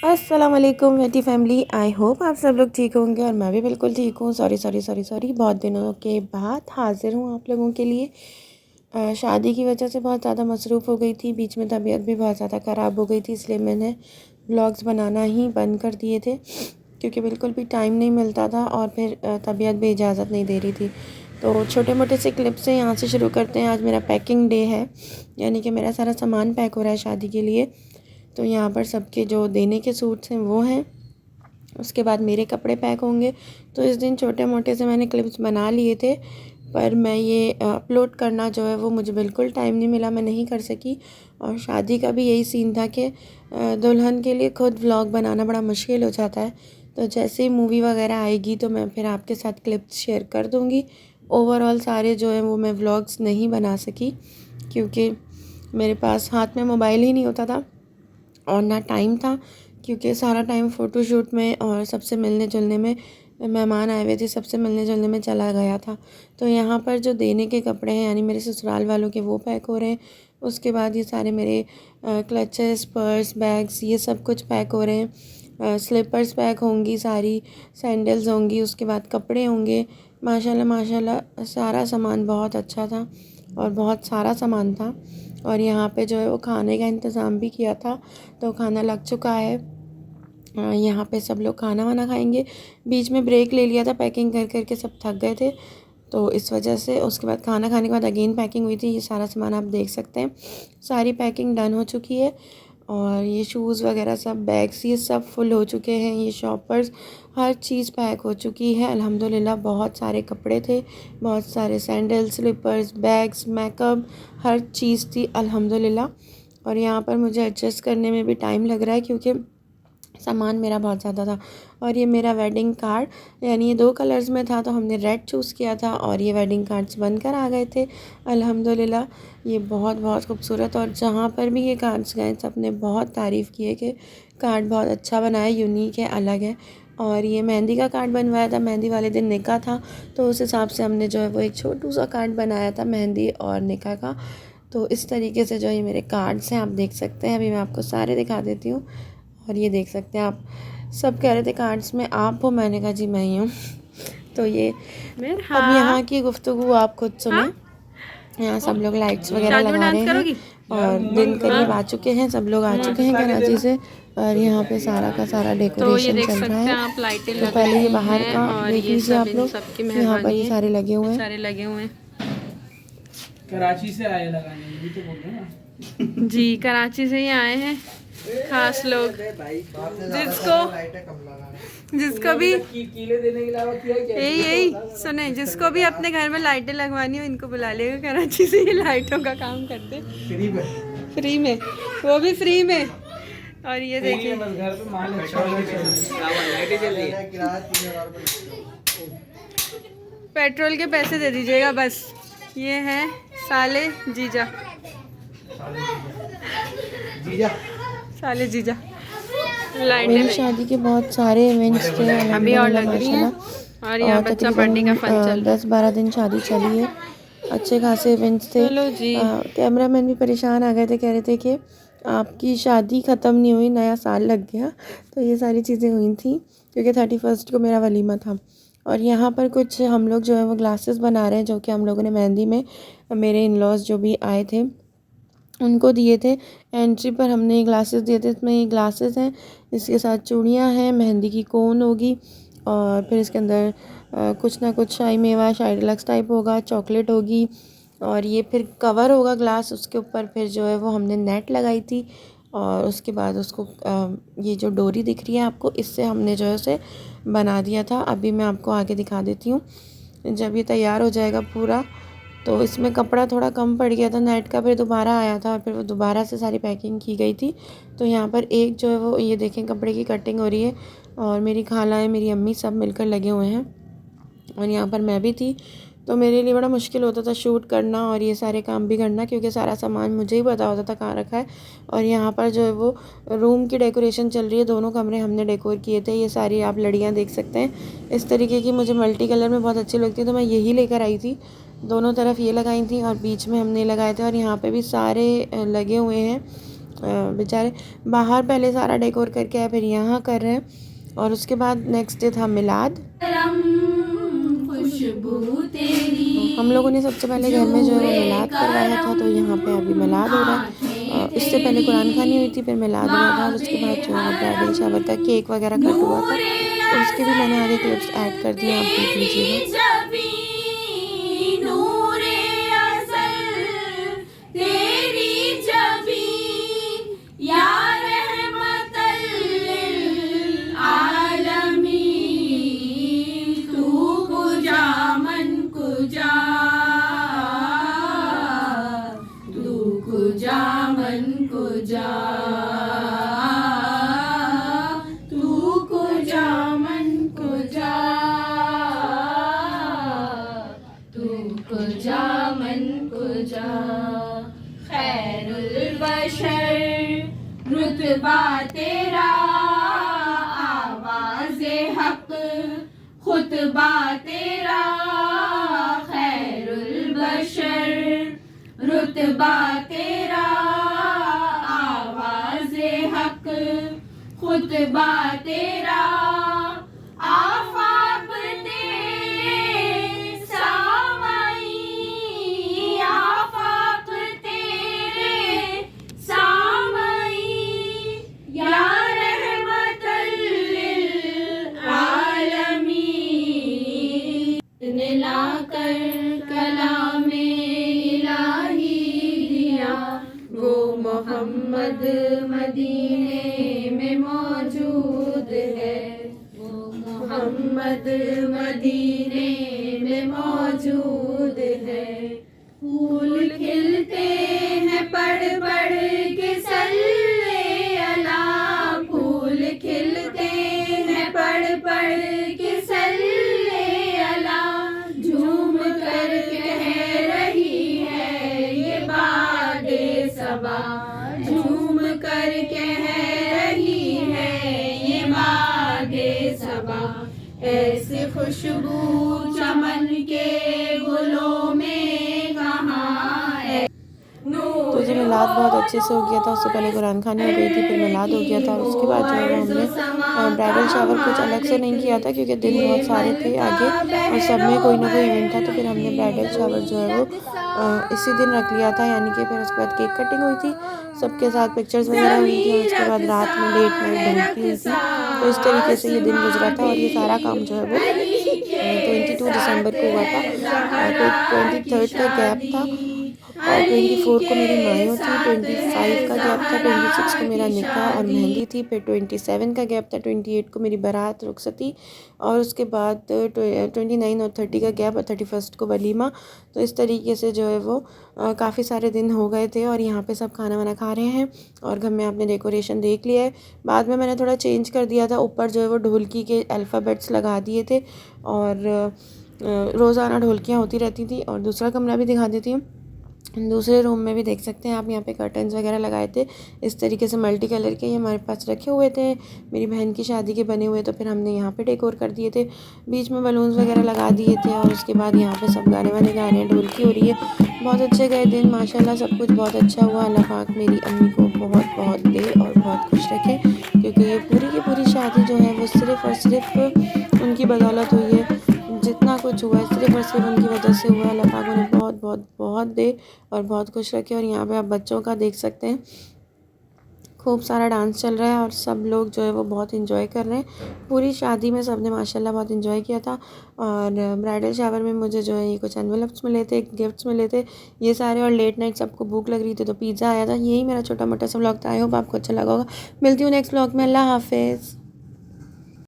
अस्सलाम वालेकुम मेटी family. I hope आप सब लोग ठीक होंगे और मैं भी बिल्कुल ठीक हूँ। सॉरी बहुत दिनों के बाद हाज़िर हूँ आप लोगों के लिए। शादी की वजह से बहुत ज़्यादा मसरूफ़ हो गई थी, बीच में तबीयत भी बहुत ज़्यादा ख़राब हो गई थी, इसलिए मैंने व्लॉग्स बनाना ही बंद कर दिए थे क्योंकि बिल्कुल भी टाइम नहीं मिलता था और फिर तबीयत भी इजाज़त नहीं दे रही थी। तो छोटे मोटे से क्लिप से यहाँ से शुरू करते हैं। आज मेरा पैकिंग डे है, यानी कि मेरा सारा सामान पैक हो रहा है शादी के लिए। तो यहाँ पर सबके जो देने के सूट्स हैं वो हैं, उसके बाद मेरे कपड़े पैक होंगे। तो इस दिन छोटे मोटे से मैंने क्लिप्स बना लिए थे, पर मैं ये अपलोड करना जो है वो मुझे बिल्कुल टाइम नहीं मिला, मैं नहीं कर सकी। और शादी का भी यही सीन था कि दुल्हन के लिए खुद व्लॉग बनाना बड़ा मुश्किल हो जाता है। तो जैसे ही मूवी वगैरह आएगी तो मैं फिर आपके साथ क्लिप्स शेयर कर दूँगी। ओवरऑल सारे जो है वो मैं व्लॉग्स नहीं बना सकी क्योंकि मेरे पास हाथ में मोबाइल ही नहीं होता था और ना टाइम था, क्योंकि सारा टाइम फ़ोटोशूट में और सबसे मिलने जुलने में, मेहमान आए हुए थे, सबसे मिलने जुलने में चला गया था। तो यहाँ पर जो देने के कपड़े हैं यानी मेरे ससुराल वालों के, वो पैक हो रहे हैं। उसके बाद ये सारे मेरे क्लचेस, पर्स, बैग्स, ये सब कुछ पैक हो रहे हैं। स्लीपर्स पैक होंगी सारी, सैंडल्स होंगी, उसके बाद कपड़े होंगे। माशाल्लाह सारा सामान बहुत अच्छा था और बहुत सारा सामान था। और यहाँ पे जो है वो खाने का इंतज़ाम भी किया था, तो खाना लग चुका है। यहाँ पे सब लोग खाना वाना खाएंगे। बीच में ब्रेक ले लिया था, पैकिंग कर कर के सब थक गए थे, तो इस वजह से उसके बाद खाना खाने के बाद अगेन पैकिंग हुई थी। ये सारा सामान आप देख सकते हैं, सारी पैकिंग डन हो चुकी है। और ये शूज़ वगैरह सब, बैग्स, ये सब फुल हो चुके हैं। ये शॉपर्स, हर चीज़ पैक हो चुकी है अल्हम्दुलिल्लाह। बहुत सारे कपड़े थे, बहुत सारे सैंडल, स्लीपर्स, बैग्स, मेकअप, हर चीज़ थी अल्हम्दुलिल्लाह। और यहाँ पर मुझे एडजस्ट करने में भी टाइम लग रहा है क्योंकि सामान मेरा बहुत ज़्यादा था। और ये मेरा वेडिंग कार्ड, यानी ये 2 कलर्स में था, तो हमने रेड चूज़ किया था और ये वेडिंग कार्ड्स बनकर आ गए थे अल्हम्दुलिल्लाह। ये बहुत बहुत खूबसूरत, और जहाँ पर भी ये कार्ड्स गए सब ने बहुत तारीफ़ की है कि कार्ड बहुत अच्छा बना है, यूनिक है, अलग है। और ये मेहंदी का कार्ड बनवाया था, मेहंदी वाले दिन निकाह था, तो उस हिसाब से हमने जो है वो एक छोटू सा कार्ड बनाया था मेहंदी और निकाह का। तो इस तरीके से जो ये मेरे कार्ड्स हैं आप देख सकते हैं। अभी मैं आपको सारे दिखा देती हूँ। और ये देख सकते हैं आप, सब कह रहे थे कार्ड्स में आप हो, मैंने कहा जी मैं ही हूँ। तो ये अब यहाँ की गुफ्तगू आप खुद सुने। यहाँ सब लोग लाइट्स वगैरह लगा रहे हैं और दिन करीब आ चुके हैं, सब लोग आ चुके हैं कराची से। और यहाँ पे सारा का सारा डेकोरेशन चल रहा है। आप लाइटें तो पहले ये बाहर का और देख ये लीजिए सब आप इन लोग, सब की यहाँ पर मेहरबानी ये है, सारे लगे हुए हैं। सारे लगे हुए हैं। कराची से आए लगाने, ये तो बोल रहे हैं ना। जी कराची से ही आए हैं खास लोग, जिसको भी कीले देने के अलावा किया क्या? यही सुने, जिसको भी अपने घर में लाइटें लगवानी हो इनको बुला लेगा। कराची से ये लाइटों का काम करते, फ्री में, वो भी फ्री में। और ये देखिए बस घर पे माल लाइटें जल रही है। पेट्रोल के पैसे दे दीजिएगा बस। ये है साले जीजा, साले जीजा। मेरी शादी के बहुत सारे इवेंट्स थे अभी और अल्हम्दुलिल्लाह लग रही हैं। माशाल्लाह। और यहाँ बच्चा पार्टी का फन चल रहा है। 10-12 दिन शादी चली है, अच्छे खासे इवेंट्स थे। चलो जी। कैमरामैन भी परेशान आ गए थे, कह रहे थे कि आपकी शादी ख़त्म नहीं हुई, नया साल लग गया। तो ये सारी चीज़ें हुई थी क्योंकि 31 को मेरा वलीमा था। और यहाँ पर कुछ हम लोग जो है वो ग्लासेस बना रहे हैं, जो कि हम लोगों ने मेहंदी में मेरे इन लॉज जो भी आए थे उनको दिए थे। एंट्री पर हमने ये ग्लासेस दिए थे, इसमें ये ग्लासेस हैं, इसके साथ चूड़ियाँ हैं, मेहंदी की कोन होगी और फिर इसके अंदर कुछ ना कुछ शाही मेवा, शाही डिलक्स टाइप होगा, चॉकलेट होगी और ये फिर कवर होगा ग्लास, उसके ऊपर फिर जो है वो हमने नेट लगाई थी। और उसके बाद उसको ये जो डोरी दिख रही है आपको, इससे हमने जो है उसे बना दिया था। अभी मैं आपको आगे दिखा देती हूँ। जब ये तैयार हो जाएगा पूरा, तो इसमें कपड़ा थोड़ा कम पड़ गया था नेट का, फिर दोबारा आया था और फिर वो दोबारा से सारी पैकिंग की गई थी। तो यहाँ पर एक जो है वो ये देखें कपड़े की कटिंग हो रही है और मेरी खाला है, मेरी अम्मी सब मिलकर लगे हुए हैं और यहाँ पर मैं भी थी। तो मेरे लिए बड़ा मुश्किल होता था शूट करना और ये सारे काम भी करना, क्योंकि सारा सामान मुझे ही पता होता था कहाँ रखा है। और यहाँ पर जो है वो रूम की डेकोरेशन चल रही है, दोनों कमरे हमने डेकोर किए थे। ये सारी आप लड़ियाँ देख सकते हैं, इस तरीके की मुझे मल्टी कलर में बहुत अच्छी लगती है, तो मैं यही लेकर आई थी। दोनों तरफ ये लगाई थी और बीच में हमने लगाए थे और यहाँ पे भी सारे लगे हुए हैं बेचारे बाहर पहले सारा डेकोर करके आए, फिर यहाँ कर रहे हैं। और उसके बाद नेक्स्ट डे था मिलाद। हम लोगों ने सबसे पहले घर में जो है वो मिलाद करवाया था, तो यहाँ पे अभी मिलाद हो रहा है। इससे पहले कुरान खानी हुई थी, फिर मिलाद हुआ था, और उसके बाद जो है ब्राइडल शावर का केक वगैरह कट हुआ था, तो उसके भी मैंने आगे क्लिप्स ऐड कर दिए, आप देख लीजिएगा। रुतबा तेरा आवाज़े हक, खुतबा तेरा खैरुल बशर। रुतबा तेरा आवाज़े हक, खुतबा तेरा आफाक तेरे सामाई, आफाक तेरे सामाई, या रहमतल लिल आलमीन। लाकर कलामे इलाही दिया, वो मोहम्मद मदीने में मौजूद है, वो मोहम्मद मदीने में मौजूद है। फूल खिलते हैं पढ़ पढ़ के सल्ले अला, फूल खिलते हैं पढ़ पढ़ के सल्ले अला। झूम कर कह रही है ये बादे सबा, झूम कर कह रही है ये बादे सबा। ऐसी खुशबू चमन के गुलों में कहाँ है। तो जी मिलाद बहुत अच्छे से हो गया था। उससे पहले कुरान खानी हो गई थी, फिर मिलाद हो गया था, और उसके बाद जो है हमने ब्राइडल शावर कुछ अलग से नहीं किया था, क्योंकि दिन बहुत सारे थे आगे और सब में कोई ना कोई इवेंट था। तो फिर हमने ब्राइडल शावर जो है वो इसी दिन रख लिया था, यानी कि फिर उसके बाद केक कटिंग हुई थी, सबके साथ पिक्चर्स वगैरह हुई थी, और उसके बाद रात में लेट नाइट ढोलकी हुई थी। तो इस तरीके से ये दिन गुजरा था, और ये सारा काम जो है वो 22 दिसंबर को हुआ था। तो 23 का गैप था, और 24 को मेरी मायो थी, 25 का गैप था, 26 को मेरा निकाह और मेहंदी थी, फिर 27 का गैप था, 28 को मेरी बारात रुखसती, और उसके बाद 29 और 30 का गैप, और 31 को वलीमा। तो इस तरीके से जो है वो काफ़ी सारे दिन हो गए थे, और यहाँ पे सब खाना वाना खा रहे हैं, और घर में आपने डेकोरेशन देख लिया है। बाद में मैंने थोड़ा चेंज कर दिया था, ऊपर जो है वो ढोलकी के अल्फ़ाबेट्स लगा दिए थे, और रोज़ाना ढोलकियाँ होती रहती थी। और दूसरा कमरा भी दिखा देती हूँ। दूसरे रूम में भी देख सकते हैं आप, यहाँ पे कर्टन्स वगैरह लगाए थे इस तरीके से मल्टी कलर के, ये हमारे पास रखे हुए थे, मेरी बहन की शादी के बने हुए, तो फिर हमने यहाँ पे डेकोर कर दिए थे, बीच में बलून्स वगैरह लगा दिए थे। और उसके बाद यहाँ पे सब गाने वाने गा रहे हैं, ढोलकी हो रही है। बहुत अच्छे गए दिन माशाल्लाह, सब कुछ बहुत अच्छा हुआ। अल्लाह पाक मेरी अम्मी को बहुत बहुत दे और बहुत खुश रखे, क्योंकि ये पूरी की पूरी शादी जो है वो सिर्फ़ और सिर्फ उनकी बदौलत हुई है। जितना कुछ हुआ है सिर्फ़ और सिर्फ उनकी वजह से हुआ है। अल्लाह पाक उन्हें बहुत बहुत बहुत दे और बहुत खुश रखे। और यहाँ पे आप बच्चों का देख सकते हैं, खूब सारा डांस चल रहा है, और सब लोग जो है वो बहुत एंजॉय कर रहे हैं। पूरी शादी में सब ने माशाल्लाह बहुत एंजॉय किया था। और ब्राइडल शावर में मुझे जो है ये कुछ एनवेलप्स मिले थे, गिफ्ट्स मिले थे ये सारे, और लेट नाइट सबको भूख लग रही थी तो पिज़्ज़ा आया था। यही मेरा छोटा मोटा सा व्लॉग था। आई होप आपको अच्छा लगा होगा। मिलती हूँ नेक्स्ट व्लॉग में। अल्लाह हाफिज़।